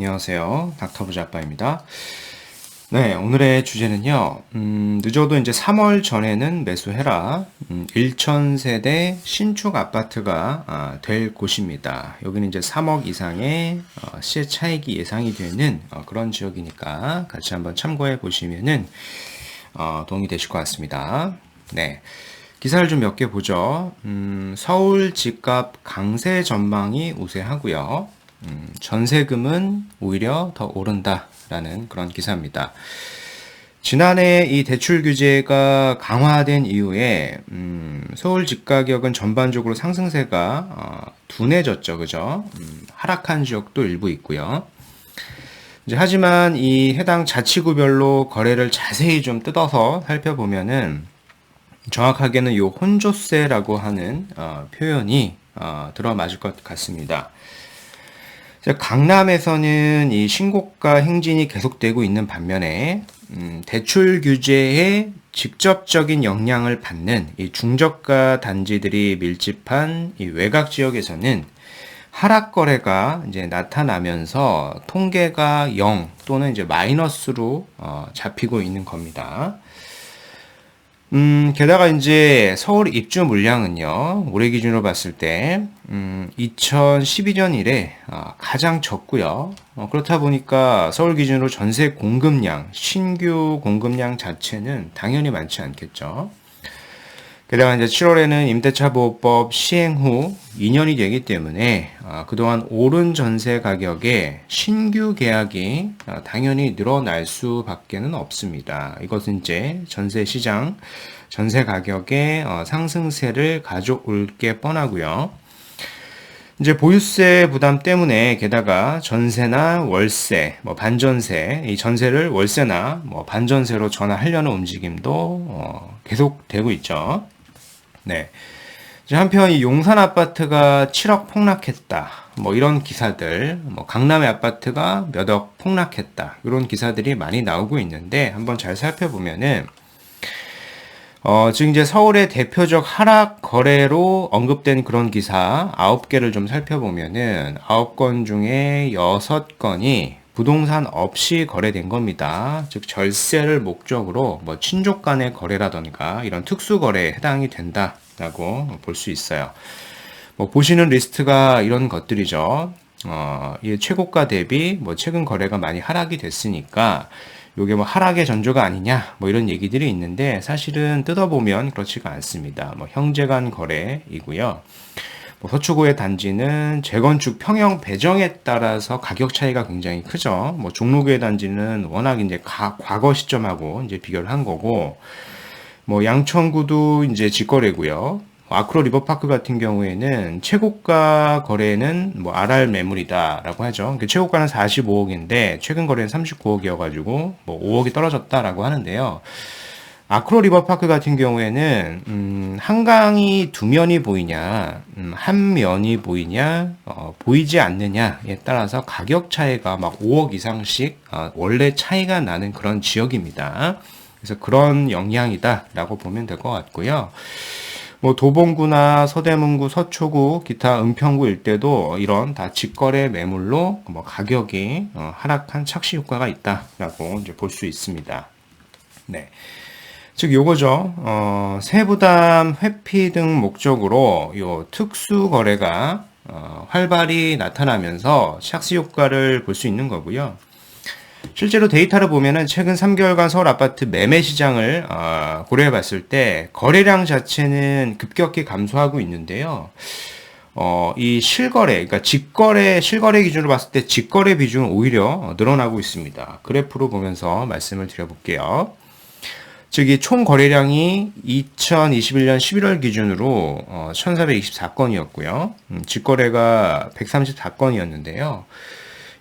안녕하세요. 닥터부자 아빠입니다. 네, 오늘의 주제는요. 늦어도 이제 3월 전에는 매수해라. 1,000세대 신축 아파트가 될 곳입니다. 여기는 이제 3억 이상의 시세 차익이 예상이 되는 그런 지역이니까 같이 한번 참고해 보시면은 도움이 되실 것 같습니다. 네. 기사를 좀 몇 개 보죠. 서울 집값 강세 전망이 우세하고요. 전세금은 오히려 더 오른다라는 그런 기사입니다. 지난해 이 대출 규제가 강화된 이후에 서울 집가격은 전반적으로 상승세가 둔해졌죠, 그죠? 하락한 지역도 일부 있고요. 이제 하지만 이 해당 자치구별로 거래를 자세히 좀 뜯어서 살펴보면은 정확하게는 요 혼조세라고 하는 표현이 들어맞을 것 같습니다. 강남에서는 이 신고가 행진이 계속되고 있는 반면에 대출 규제에 직접적인 영향을 받는 이 중저가 단지들이 밀집한 이 외곽 지역에서는 하락 거래가 이제 나타나면서 통계가 0 또는 이제 마이너스로 잡히고 있는 겁니다. 게다가 이제 서울 입주 물량은요, 올해 기준으로 봤을 때, 2012년 이래 가장 적고요. 그렇다 보니까 서울 기준으로 전세 공급량, 신규 공급량 자체는 당연히 많지 않겠죠. 게다가 이제 7월에는 임대차 보호법 시행 후 2년이 되기 때문에 그동안 오른 전세 가격에 신규 계약이 당연히 늘어날 수밖에는 없습니다. 이것은 이제 전세 시장, 전세 가격의 상승세를 가져올 게 뻔하고요. 이제 보유세 부담 때문에 게다가 전세나 월세, 반전세, 이 전세를 월세나 반전세로 전환하려는 움직임도 계속되고 있죠. 네. 한편 이 용산 아파트가 7억 폭락했다. 이런 기사들, 강남의 아파트가 몇 억 폭락했다. 이런 기사들이 많이 나오고 있는데 한번 잘 살펴보면은 지금 이제 서울의 대표적 하락 거래로 언급된 그런 기사 9개를 좀 살펴보면은 9건 중에 6건이 부동산 없이 거래된 겁니다. 즉 절세를 목적으로 친족 간의 거래라던가 이런 특수 거래에 해당이 된다라고 볼 수 있어요. 보시는 리스트가 이런 것들이죠. 이 최고가 대비 최근 거래가 많이 하락이 됐으니까 요게 하락의 전조가 아니냐 이런 얘기들이 있는데 사실은 뜯어보면 그렇지가 않습니다. 형제 간 거래이고요. 서초구의 단지는 재건축 평형 배정에 따라서 가격 차이가 굉장히 크죠. 종로구의 단지는 워낙 이제 과거 시점하고 이제 비교를 한 거고, 양천구도 이제 직거래고요. 아크로 리버파크 같은 경우에는 최고가 거래는 RR 매물이다라고 하죠. 최고가는 45억인데 최근 거래는 39억이어가지고 5억이 떨어졌다라고 하는데요. 아크로 리버파크 같은 경우에는 한강이 두 면이 보이냐, 한 면이 보이냐, 보이지 않느냐에 따라서 가격 차이가 5억 이상씩 원래 차이가 나는 그런 지역입니다. 그래서 그런 영향이다라고 보면 될 것 같고요. 도봉구나 서대문구, 서초구, 기타 은평구 일대도 이런 다 직거래 매물로 가격이 하락한 착시 효과가 있다라고 이제 볼 수 있습니다. 네. 즉 요거죠. 세부담 회피 등 목적으로 요 특수 거래가 활발히 나타나면서 착시 효과를 볼 수 있는 거고요. 실제로 데이터를 보면은 최근 3개월간 서울 아파트 매매 시장을 고려해 봤을 때 거래량 자체는 급격히 감소하고 있는데요. 이 실거래, 그러니까 실거래 기준으로 봤을 때 직거래 비중은 오히려 늘어나고 있습니다. 그래프로 보면서 말씀을 드려볼게요. 즉, 이 총 거래량이 2021년 11월 기준으로 1,424건이었고요. 직거래가 134건이었는데요.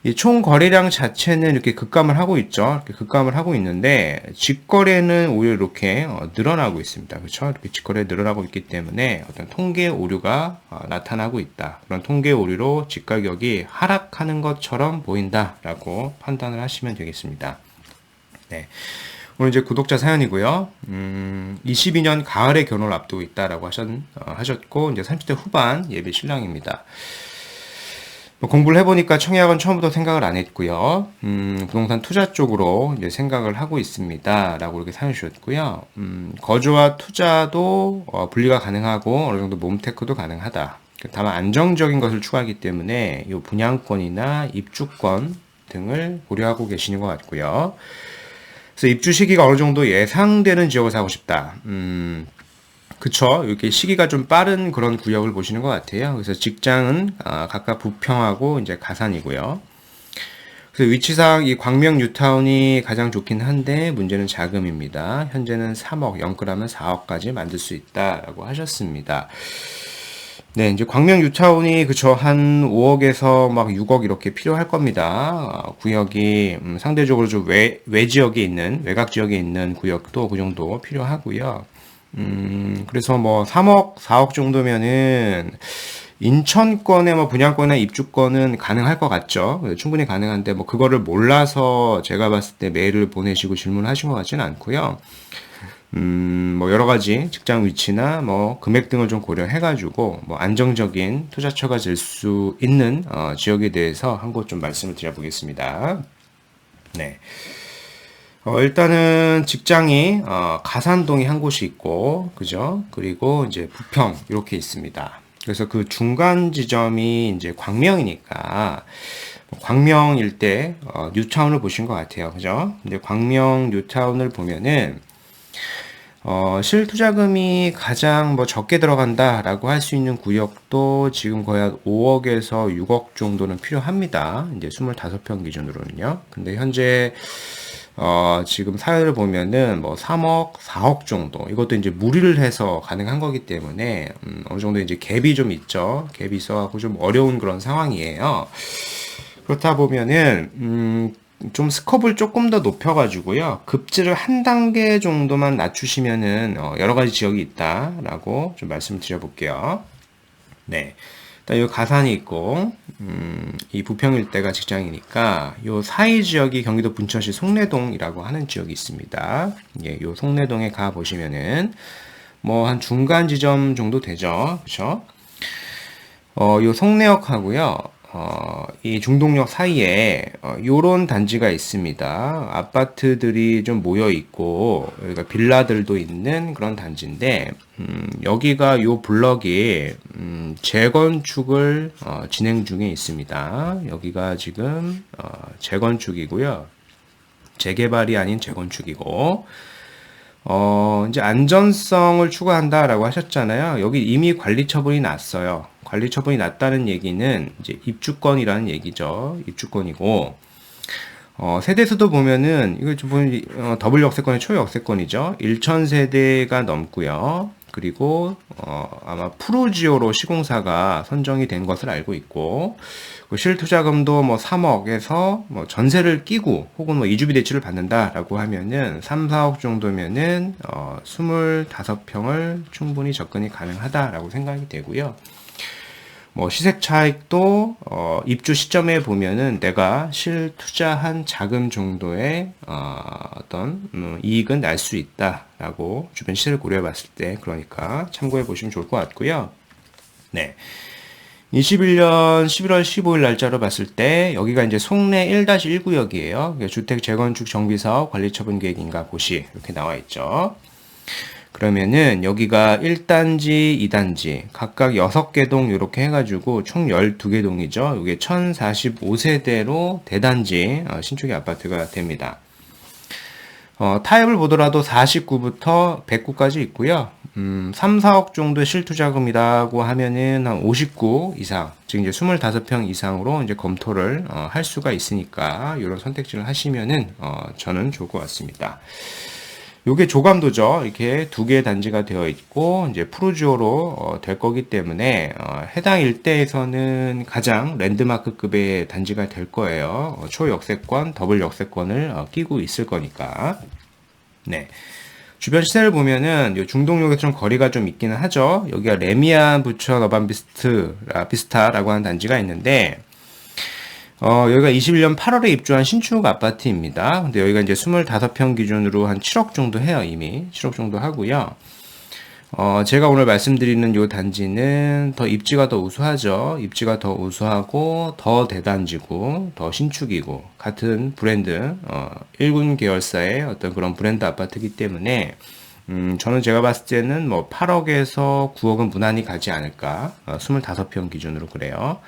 이 총 거래량 자체는 이렇게 급감을 하고 있죠. 이렇게 급감을 하고 있는데 직거래는 오히려 이렇게 늘어나고 있습니다. 그렇죠? 이렇게 직거래 늘어나고 있기 때문에 어떤 통계 오류가 나타나고 있다. 그런 통계 오류로 집가격이 하락하는 것처럼 보인다라고 판단을 하시면 되겠습니다. 네. 오늘 이제 구독자 사연이고요. 22년 가을에 결혼을 앞두고 있다라고 하셨고 이제 30대 후반 예비 신랑입니다. 뭐 공부를 해보니까 청약은 처음부터 생각을 안 했고요. 부동산 투자 쪽으로 이제 생각을 하고 있습니다. 라고 이렇게 사연 주셨고요. 거주와 투자도 분리가 가능하고 어느 정도 몸테크도 가능하다. 다만 안정적인 것을 추구하기 때문에 이 분양권이나 입주권 등을 고려하고 계시는 것 같고요. 그래서 입주 시기가 어느 정도 예상되는 지역을 사고 싶다. 그쵸. 이렇게 시기가 좀 빠른 그런 구역을 보시는 것 같아요. 그래서 직장은 각각 부평하고 이제 가산이고요. 그래서 위치상 이 광명 뉴타운이 가장 좋긴 한데 문제는 자금입니다. 현재는 3억, 영끌하면 4억까지 만들 수 있다라고 하셨습니다. 네, 이제 광명 뉴타운이 그쵸 한 5억에서 막 6억 이렇게 필요할 겁니다. 구역이 상대적으로 좀 외 지역에 있는 외곽 지역에 있는 구역도 그 정도 필요하고요. 그래서 뭐 3억, 4억 정도면은 인천권의 뭐 분양권이나 입주권은 가능할 것 같죠. 충분히 가능한데 뭐 그거를 몰라서 제가 봤을 때 메일을 보내시고 질문하신 것 같지는 않고요. 뭐 여러 가지 직장 위치나 뭐 금액 등을 좀 고려해가지고 뭐 안정적인 투자처가 될 수 있는 지역에 대해서 한 곳 좀 말씀을 드려보겠습니다. 네. 일단은 직장이 가산동이 한 곳이 있고, 그죠? 그리고 이제 부평 이렇게 있습니다. 그래서 그 중간 지점이 이제 광명이니까 광명 일대 뉴타운을 보신 것 같아요, 그죠? 근데 광명 뉴타운을 보면은 실투자금이 가장 뭐 적게 들어간다라고 할 수 있는 구역도 지금 거의 한 5억에서 6억 정도는 필요합니다. 이제 25평 기준으로는요. 근데 현재 지금 사연을 보면은 뭐 3억, 4억 정도. 이것도 이제 무리를 해서 가능한 거기 때문에, 어느 정도 이제 갭이 좀 있죠. 갭이 있어갖고 좀 어려운 그런 상황이에요. 그렇다 보면은, 좀 스컵을 조금 더 높여가지고요. 급지를 한 단계 정도만 낮추시면은, 여러 가지 지역이 있다라고 좀 말씀을 드려볼게요. 네. 일단 요 가산이 있고, 이 부평 일대가 직장이니까, 요 사이 지역이 경기도 분천시 송내동이라고 하는 지역이 있습니다. 예, 요 송내동에 가 보시면은, 뭐, 한 중간 지점 정도 되죠. 그쵸? 요 송내역하고요. 이 중동역 사이에 요런 단지가 있습니다. 아파트들이 좀 모여 있고 여기가 빌라들도 있는 그런 단지인데 여기가 요 블럭이 재건축을 진행 중에 있습니다. 여기가 지금 재건축이고요. 재개발이 아닌 재건축이고 이제 안전성을 추구한다라고 하셨잖아요. 여기 이미 관리 처분이 났어요. 관리 처분이 났다는 얘기는 이제 입주권이라는 얘기죠. 입주권이고, 세대수도 보면은, 이거 좀 보면, 더블 역세권의 초역세권이죠. 1,000세대가 넘고요. 그리고, 아마 프로지오로 시공사가 선정이 된 것을 알고 있고, 실투자금도 뭐 3억에서 뭐 전세를 끼고 혹은 뭐 이주비 대출을 받는다라고 하면은 3, 4억 정도면은 25평을 충분히 접근이 가능하다라고 생각이 되고요. 뭐 시세 차익도 입주 시점에 보면은 내가 실투자한 자금 정도의 어떤 이익은 날 수 있다라고 주변 시세를 고려해 봤을 때 그러니까 참고해 보시면 좋을 것 같고요. 네. 21년 11월 15일 날짜로 봤을 때 여기가 이제 송내 1-1구역이에요. 주택 재건축 정비사업 관리처분 계획인가 고시 이렇게 나와 있죠. 그러면은 여기가 1단지, 2단지 각각 6개 동 이렇게 해가지고 총 12개 동이죠. 이게 1045세대로 대단지 신축의 아파트가 됩니다. 타입을 보더라도 49부터 109까지 있고요. 3, 4억 정도의 실투자금이라고 하면은 한 59 이상, 즉 이제 25평 이상으로 이제 검토를 할 수가 있으니까 이런 선택지를 하시면은 저는 좋을 것 같습니다. 요게 조감도죠. 이렇게 두 개의 단지가 되어 있고 이제 프루지오로 될 거기 때문에 해당 일대에서는 가장 랜드마크급의 단지가 될 거예요. 초역세권, 더블 역세권을 끼고 있을 거니까. 네. 주변 시세를 보면은 요 중동역에서 좀 거리가 좀 있기는 하죠. 여기가 레미안 부천 비스타라고 하는 단지가 있는데 여기가 21년 8월에 입주한 신축 아파트입니다. 근데 여기가 이제 25평 기준으로 한 7억 정도 해요, 이미. 7억 정도 하고요. 제가 오늘 말씀드리는 요 단지는 더 입지가 더 우수하죠. 입지가 더 우수하고 더 대단지고 더 신축이고 같은 브랜드 1군 계열사의 어떤 그런 브랜드 아파트이기 때문에 저는 제가 봤을 때는 뭐 8억에서 9억은 무난히 가지 않을까. 25평 기준으로 그래요.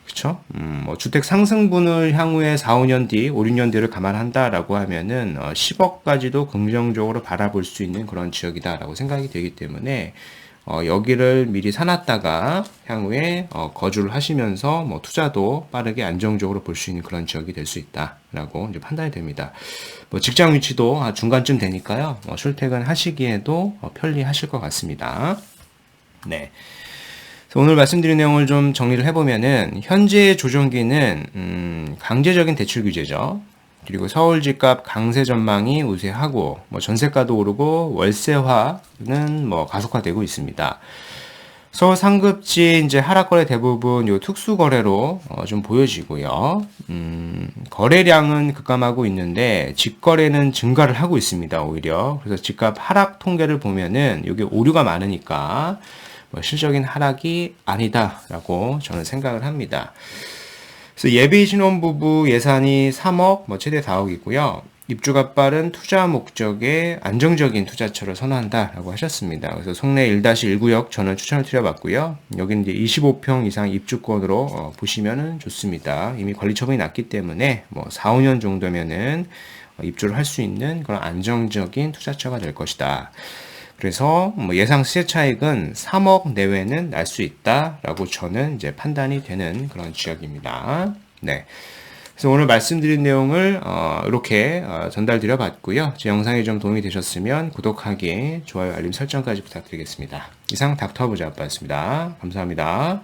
그쵸? 뭐 주택 상승분을 향후에 4, 5년 뒤, 5, 6년 뒤를 감안한다라고 하면은 10억까지도 긍정적으로 바라볼 수 있는 그런 지역이다라고 생각이 되기 때문에 여기를 미리 사놨다가 향후에 거주를 하시면서 뭐 투자도 빠르게 안정적으로 볼 수 있는 그런 지역이 될 수 있다라고 이제 판단이 됩니다. 뭐 직장 위치도 중간쯤 되니까요. 출퇴근 하시기에도 편리하실 것 같습니다. 네. 오늘 말씀드린 내용을 좀 정리를 해보면은 현재 조정기는 강제적인 대출 규제죠. 그리고 서울 집값 강세 전망이 우세하고 뭐 전세가도 오르고 월세화는 뭐 가속화되고 있습니다. 서울 상급지 이제 하락거래 대부분 요 특수 거래로 좀 보여지고요. 거래량은 급감하고 있는데 직거래는 증가를 하고 있습니다. 오히려 그래서 집값 하락 통계를 보면은 여기 오류가 많으니까 뭐 실적인 하락이 아니다라고 저는 생각을 합니다. 그래서 예비 신혼부부 예산이 3억, 뭐 최대 4억이고요. 입주가 빠른 투자 목적의 안정적인 투자처를 선호한다라고 하셨습니다. 그래서 송내 1-1구역 저는 추천을 드려봤고요. 여기는 이제 25평 이상 입주권으로 보시면은 좋습니다. 이미 관리 처분이 났기 때문에 뭐 4, 5년 정도면은 입주를 할 수 있는 그런 안정적인 투자처가 될 것이다. 그래서 뭐 예상 시세 차익은 3억 내외는 날 수 있다라고 저는 이제 판단이 되는 그런 지역입니다. 네. 그래서 오늘 말씀드린 내용을 이렇게 전달드려 봤고요. 제 영상이 좀 도움이 되셨으면 구독하기, 좋아요, 알림 설정까지 부탁드리겠습니다. 이상 닥터부자였습니다. 감사합니다.